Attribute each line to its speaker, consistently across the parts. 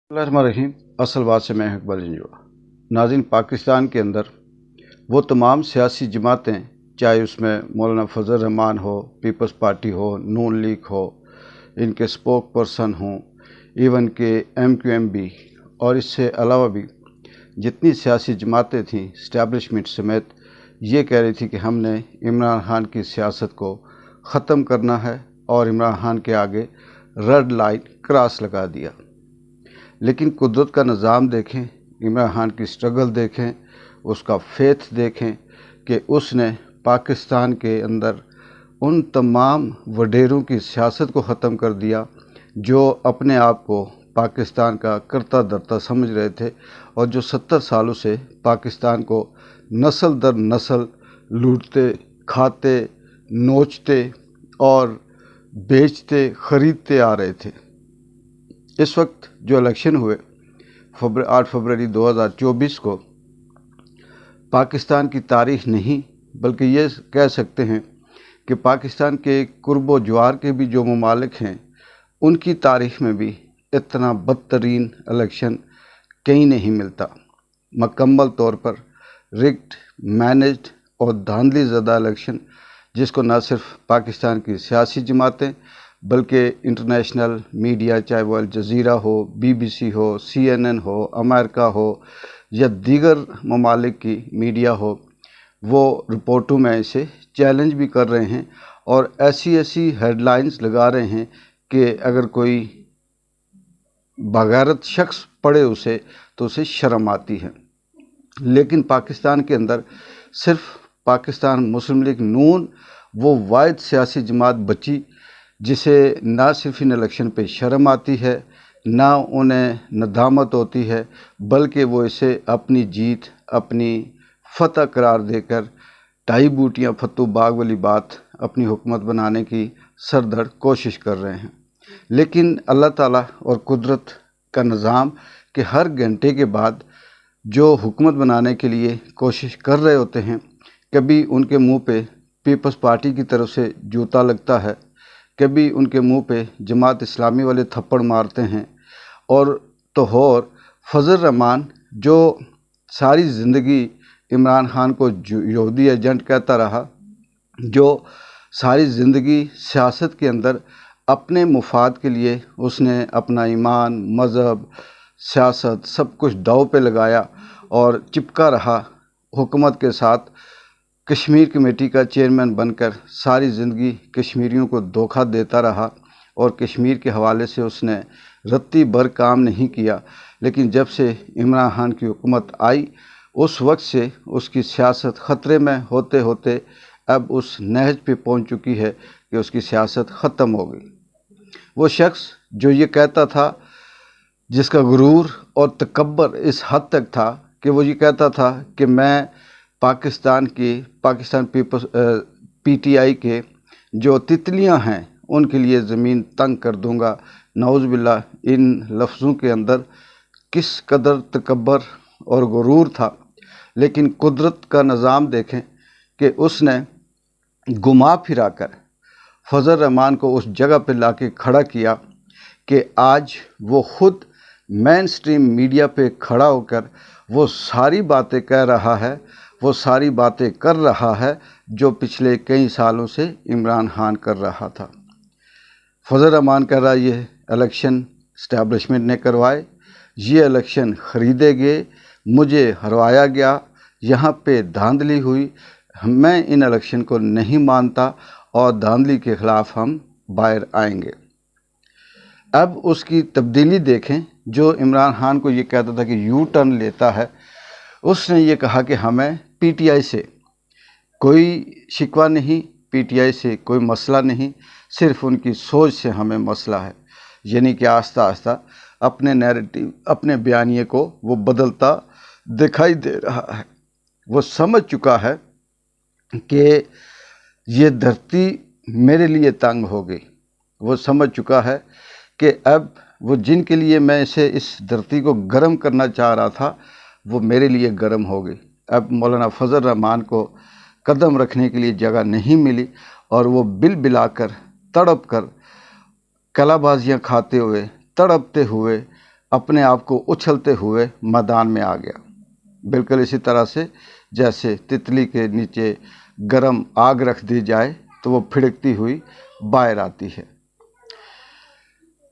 Speaker 1: बिस्मिल्लाहिर्रहमानिर्रहीम। असल बात से मैं इकबाल जंजुआ। नाज़रीन, पाकिस्तान के अंदर वो तमाम सियासी जमातें, चाहे उसमें मौलाना फजल रहमान हो, पीपल्स पार्टी हो, नून लीग हो, इनके स्पोक पर्सन हों, इवन के MQM भी, और इससे अलावा भी जितनी सियासी जमातें थीं इस्टेब्लिशमेंट समेत, ये कह रही थी कि हमने इमरान खान की सियासत को ख़त्म करना है और इमरान खान के आगे रेड लाइन क्रॉस लगा दिया। लेकिन कुदरत का निज़ाम देखें, इमरान खान की स्ट्रगल देखें, उसका फेथ देखें कि उसने पाकिस्तान के अंदर उन तमाम वडेरों की सियासत को ख़त्म कर दिया जो अपने आप को पाकिस्तान का करता धरता समझ रहे थे और जो 70 सालों से पाकिस्तान को नस्ल दर नस्ल लूटते, खाते, नोचते और बेचते, ख़रीदते आ रहे थे। इस वक्त जो इलेक्शन हुए 8 फरवरी 2024 को, पाकिस्तान की तारीख़ नहीं बल्कि ये कह सकते हैं कि पाकिस्तान के कुर्बो ज्वार के भी जो ममालिक हैं उनकी तारीख़ में भी इतना बदतरीन इलेक्शन कहीं नहीं मिलता। मुकम्मल तौर पर रिग्ड, मैनेज्ड और धांधली ज़दा इलेक्शन, जिसको न सिर्फ पाकिस्तान की सियासी जमातें बल्कि इंटरनेशनल मीडिया, चाहे वो अल जज़ीरा हो, BBC हो, CNN हो, अमेरिका हो या दीगर ममालिक की मीडिया हो, वो रिपोर्टों में इसे चैलेंज भी कर रहे हैं और ऐसी ऐसी हेडलाइंस लगा रहे हैं कि अगर कोई बग़ैरत शख्स पढ़े उसे तो उसे शर्म आती है। लेकिन पाकिस्तान के अंदर सिर्फ पाकिस्तान मुस्लिम लीग नून वो वाहिद सियासी जमात बची जिसे ना सिर्फ इन इलेक्शन पे शर्म आती है, ना उन्हें नदामत होती है, बल्कि वो इसे अपनी जीत, अपनी फतह करार देकर ढाई बूटियाँ फतू बाग वाली बात अपनी हुकूमत बनाने की सरदर्द कोशिश कर रहे हैं। लेकिन अल्लाह ताला और कुदरत का निज़ाम कि हर घंटे के बाद जो हुकूमत बनाने के लिए कोशिश कर रहे होते हैं, कभी उनके मुंह पे पीपल्स पार्टी की तरफ से जूता लगता है, कभी उनके मुंह पे जमात इस्लामी वाले थप्पड़ मारते हैं, और तो और फजल रहमान जो सारी ज़िंदगी इमरान खान को यहूदी एजेंट कहता रहा, जो सारी ज़िंदगी सियासत के अंदर अपने मुफाद के लिए उसने अपना ईमान, मज़हब, सियासत सब कुछ दाव पे लगाया और चिपका रहा हुकूमत के साथ। कश्मीर कमेटी का चेयरमैन बनकर सारी ज़िंदगी कश्मीरियों को धोखा देता रहा और कश्मीर के हवाले से उसने रत्ती भर काम नहीं किया। लेकिन जब से इमरान खान की हुकूमत आई, उस वक्त से उसकी सियासत ख़तरे में होते होते अब उस नहज पे पहुंच चुकी है कि उसकी सियासत ख़त्म हो गई। वो शख्स जो ये कहता था, जिसका गुरूर और तकब्बर इस हद तक था कि वो ये कहता था कि मैं पाकिस्तान पीपल्स PTI के जो तितलियां हैं उनके लिए ज़मीन तंग कर दूंगा। नाउज़ बिल्लाह, इन लफ्ज़ों के अंदर किस कदर तकब्बर और गुरूर था। लेकिन कुदरत का निज़ाम देखें कि उसने घुमा फिरा कर फजल रहमान को उस जगह पर ला के खड़ा किया कि आज वो ख़ुद मेन स्ट्रीम मीडिया पे खड़ा होकर वो सारी बातें कह रहा है, वो सारी बातें कर रहा है जो पिछले कई सालों से इमरान खान कर रहा था। फजल रहमान कह रहा है ये इलेक्शन इस्टेब्लिशमेंट ने करवाए, ये इलेक्शन ख़रीदे गए, मुझे हरवाया गया, यहाँ पे धांधली हुई, मैं इन इलेक्शन को नहीं मानता और धांधली के ख़िलाफ़ हम बाहर आएंगे। अब उसकी तब्दीली देखें। जो इमरान खान को ये कहता था कि यू टर्न लेता है, उसने ये कहा कि हमें PTI से कोई शिकवा नहीं, PTI से कोई मसला नहीं, सिर्फ उनकी सोच से हमें मसला है। यानी कि आस्ता आस्ता अपने नैरेटिव, अपने बयानिए को वो बदलता दिखाई दे रहा है। वो समझ चुका है कि ये धरती मेरे लिए तंग हो गई। वो समझ चुका है कि अब वो जिनके लिए मैं इस धरती को गर्म करना चाह रहा था वो मेरे लिए गर्म हो गई। अब मौलाना फजल रहमान को कदम रखने के लिए जगह नहीं मिली और वो बिल बिलाकर तड़प कर कलाबाजियाँ खाते हुए, तड़पते हुए اپنے آپ کو اچھلتے ہوئے میدان میں آ گیا، بالکل اسی طرح سے جیسے تتلی کے نیچے گرم آگ رکھ دی جائے تو وہ پھڑکتی ہوئی باہر آتی ہے۔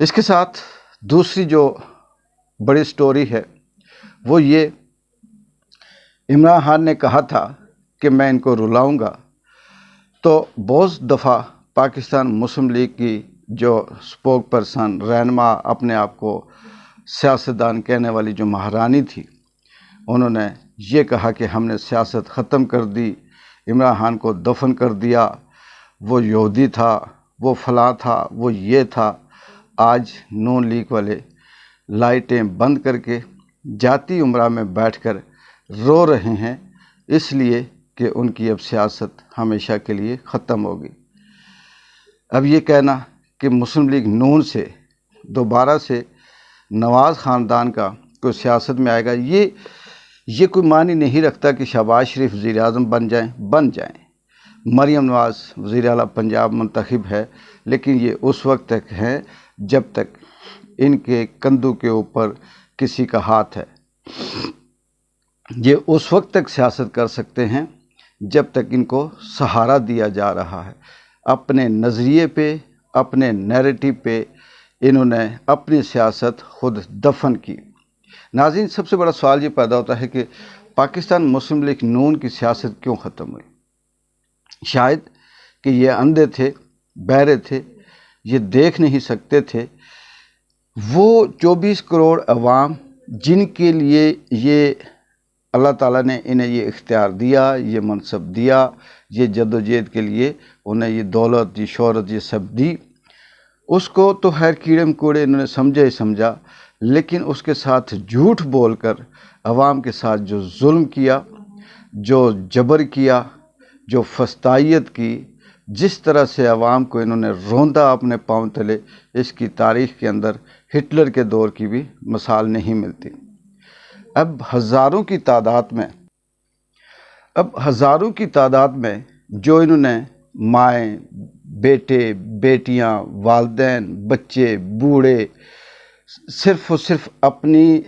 Speaker 1: اس کے ساتھ دوسری جو بڑی سٹوری ہے وہ یہ، عمران خان نے کہا تھا کہ میں ان کو رلاؤں گا، تو بہت دفعہ پاکستان مسلم لیگ کی جو اسپوک پرسن، رہنما، اپنے آپ کو سیاستدان کہنے والی جو مہارانی تھی، انہوں نے یہ کہا کہ ہم نے سیاست ختم کر دی، عمران خان کو دفن کر دیا، وہ یہودی تھا، وہ فلاں تھا، وہ یہ تھا۔ آج نون لیگ والے لائٹیں بند کر کے جاتی عمرہ میں بیٹھ کر رو رہے ہیں، اس لیے کہ ان کی اب سیاست ہمیشہ کے لیے ختم ہوگی۔ اب یہ کہنا کہ مسلم لیگ نون سے دوبارہ سے نواز خاندان کا کوئی سیاست میں آئے گا، یہ کوئی معنی نہیں رکھتا کہ شہباز شریف وزیر اعظم بن جائیں، مریم نواز وزیر اعلیٰ پنجاب منتخب ہے، لیکن یہ اس وقت تک ہے جب تک ان کے کندھوں کے اوپر کسی کا ہاتھ ہے۔ یہ اس وقت تک سیاست کر سکتے ہیں جب تک ان کو سہارا دیا جا رہا ہے۔ اپنے نظریے پہ، اپنے نیریٹو پہ انہوں نے اپنی سیاست خود دفن کی۔ ناظرین، سب سے بڑا سوال یہ پیدا ہوتا ہے کہ پاکستان مسلم لیگ نون کی سیاست کیوں ختم ہوئی؟ شاید کہ یہ اندھے تھے، بہرے تھے، یہ دیکھ نہیں سکتے تھے۔ وہ 24 کروڑ عوام جن کے لیے یہ اللہ تعالیٰ نے انہیں یہ اختیار دیا، یہ منصب دیا، یہ جدوجہد کے لیے انہیں یہ دولت، یہ شہرت، یہ سب دی، اس کو تو خیر کیڑے مکوڑے انہوں نے سمجھا ہی سمجھا، لیکن اس کے ساتھ جھوٹ بول کر عوام کے ساتھ جو ظلم کیا، جو جبر کیا، جو فسطائیت کی، جس طرح سے عوام کو انہوں نے روندا اپنے پاؤں تلے، اس کی تاریخ کے اندر ہٹلر کے دور کی بھی مثال نہیں ملتی۔ اب ہزاروں کی تعداد میں جو انہوں نے مائیں، بیٹے، بیٹیاں، والدین، بچے، بوڑھے، صرف اور صرف اپنی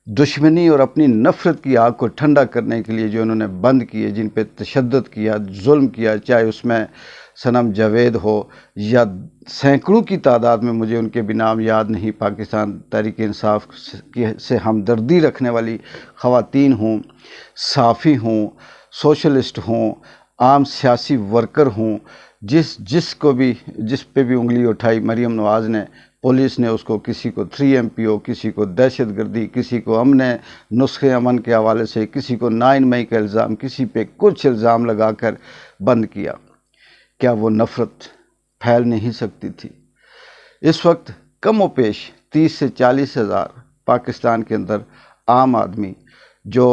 Speaker 1: دشمنی اور اپنی نفرت کی آگ کو ٹھنڈا کرنے کے لیے جو انہوں نے بند کیے، جن پہ تشدد کیا، ظلم کیا، چاہے اس میں صنم جاوید ہو یا سینکڑوں کی تعداد میں، مجھے ان کے بھی نام یاد نہیں، پاکستان تحریک انصاف سے ہمدردی رکھنے والی خواتین ہوں، صحافی ہوں، سوشلسٹ ہوں، عام سیاسی ورکر ہوں، جس پہ بھی انگلی اٹھائی مریم نواز نے، پولیس نے اس کو، کسی کو 3 MPO، کسی کو دہشت گردی، کسی کو امن نسخے امن کے حوالے سے، کسی کو 9 مئی کا الزام، کسی پہ کچھ الزام لگا کر بند کیا۔ کیا وہ نفرت پھیل نہیں سکتی تھی؟ اس وقت کم و بیش 30 سے 40 ہزار پاکستان کے اندر عام آدمی جو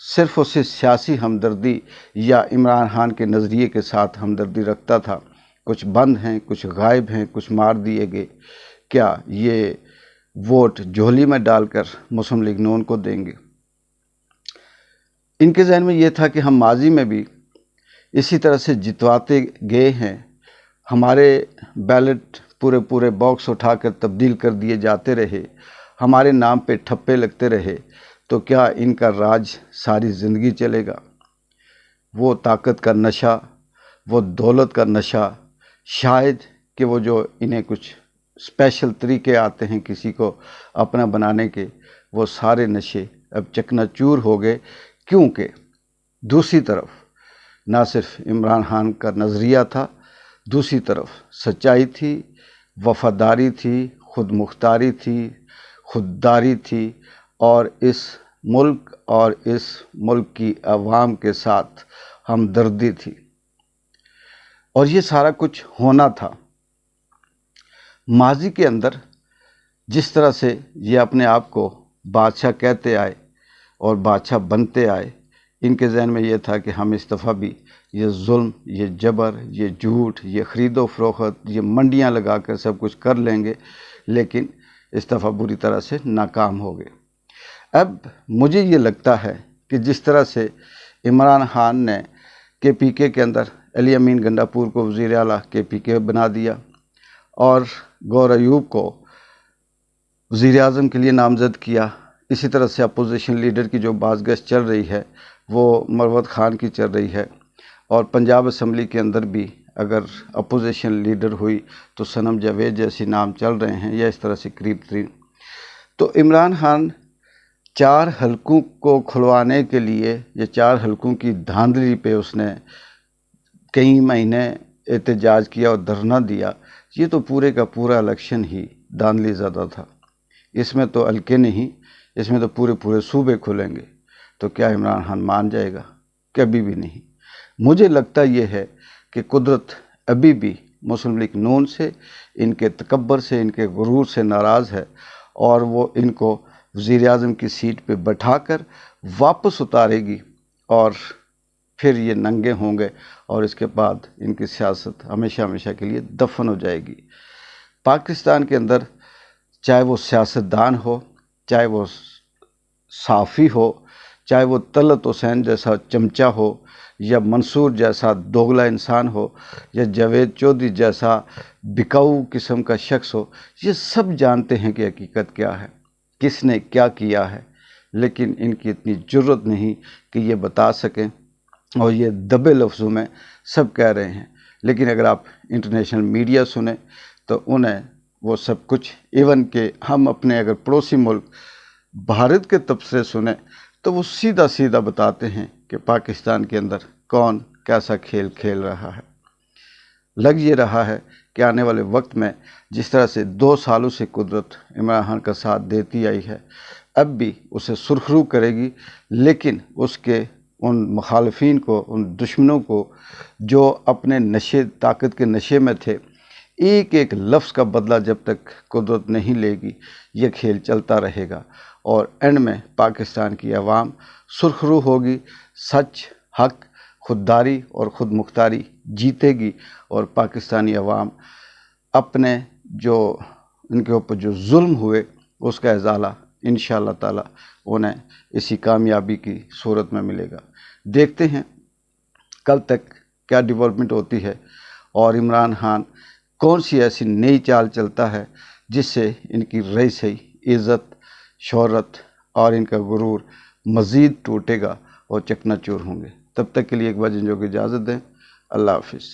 Speaker 1: صرف اور صرف سیاسی ہمدردی یا عمران خان کے نظریے کے ساتھ ہمدردی رکھتا تھا، کچھ بند ہیں، کچھ غائب ہیں، کچھ مار دیے گئے۔ کیا یہ ووٹ جھولی میں ڈال کر مسلم لیگ نون کو دیں گے؟ ان کے ذہن میں یہ تھا کہ ہم ماضی میں بھی اسی طرح سے جتواتے گئے ہیں، ہمارے بیلٹ پورے باکس اٹھا کر تبدیل کر دیے جاتے رہے، ہمارے نام پہ ٹھپے لگتے رہے، تو کیا ان کا راج ساری زندگی چلے گا؟ وہ طاقت کا نشہ، وہ دولت کا نشہ، شاید کہ وہ جو انہیں کچھ اسپیشل طریقے آتے ہیں کسی کو اپنا بنانے کے، وہ سارے نشے اب چکنا چور ہو گئے، کیونکہ دوسری طرف نہ صرف عمران خان کا نظریہ تھا، دوسری طرف سچائی تھی، وفاداری تھی، خود مختاری تھی، خودداری تھی، اور اس ملک کی عوام کے ساتھ ہمدردی تھی، اور یہ سارا کچھ ہونا تھا۔ ماضی کے اندر جس طرح سے یہ اپنے آپ کو بادشاہ کہتے آئے اور بادشاہ بنتے آئے، ان کے ذہن میں یہ تھا کہ ہم اس دفعہ بھی یہ ظلم، یہ جبر، یہ جھوٹ، یہ خرید و فروخت، یہ منڈیاں لگا کر سب کچھ کر لیں گے، لیکن اس دفعہ بری طرح سے ناکام ہو گئے۔ اب مجھے یہ لگتا ہے کہ جس طرح سے عمران خان نے KPK کے اندر علی امین گنڈاپور کو وزیر اعلیٰ KPK بنا دیا، اور گور ایوب کو वज़ीर आज़म के लिए नामज़द किया। इसी तरह से अपोजिशन लीडर की जो बाज़गश्त चल रही है वो मरवत ख़ान की चल रही है, और पंजाब असम्बली के अंदर भी अगर अपोजिशन लीडर हुई तो सनम जावेद जैसे नाम चल रहे हैं, या इस तरह से करीब तरीन। तो इमरान खान 4 हलकों को खुलवाने के लिए, या 4 हलकों की धांधली पे उसने कई महीने एहतजाज किया और धरना दिया। ये तो पूरे का पूरा इलेक्शन ही धांधली ज़्यादा था। इसमें तो हल्के नहीं, इसमें तो पूरे पूरे सूबे खुलेंगे। तो क्या इमरान खान मान जाएगा? कभी भी नहीं। मुझे लगता ये है कि कुदरत अभी भी मुस्लिम लीग नून से, इनके तकब्बर से, इनके गुरूर से नाराज़ है, और वो इनको वज़ीर आज़म की सीट पे बैठाकर वापस उतारेगी, और फिर ये नंगे होंगे, और इसके बाद इनकी सियासत हमेशा हमेशा के लिए दफन हो जाएगी। पाकिस्तान के अंदर चाहे वो सियासतदान हो, चाहे वो साफ़ी हो, चाहे वो तलत हुसैन जैसा चमचा हो, या मंसूर जैसा दोगला इंसान हो, या जावेद चौधरी जैसा बिकाऊ किस्म का शख्स हो, ये सब जानते हैं कि हकीकत क्या है, किसने क्या किया है। लेकिन इनकी इतनी जुर्रत नहीं कि ये बता सकें, और ये दबे लफ्ज़ों में सब कह रहे हैं। लेकिन अगर आप इंटरनेशनल मीडिया सुने तो उन्हें वो सब कुछ, इवन के हम अपने अगर पड़ोसी मुल्क भारत के तबसरे सुने तो वो सीधा सीधा बताते हैं कि पाकिस्तान के अंदर कौन कैसा खेल खेल रहा है। लग ये रहा है कि आने वाले वक्त में जिस तरह से 2 सालों से कुदरत इमरान खान का साथ देती आई है, अब भी उसे सुरखरू करेगी, लेकिन उसके उन मुखालफीन को, उन दुश्मनों को जो अपने नशे, ताकत के नशे में थे, एक एक लफ्ज़ का बदला जब तक कुदरत नहीं लेगी, ये खेल चलता रहेगा। और एंड में पाकिस्तान की आवाम सुरखरू होगी, सच, हक, खुददारी और खुद मुख्तारी जीतेगी, और पाकिस्तानी अवाम अपने जो इनके ऊपर जो जुल्म हुए उसका इज़ाला इंशाअल्लाह ताला उन्हें इसी कामयाबी की सूरत में मिलेगा। देखते हैं कल तक क्या डेवलपमेंट होती है, और इमरान खान कौन सी ऐसी नई चाल चलता है जिससे इनकी रही सही इज़्ज़त, शोहरत और इनका गुरूर मज़ीद टूटेगा और चकनाचूर होंगे। तब तक के लिए एक बार जिन जो की इजाज़त दें। अल्लाह हाफ़िज़।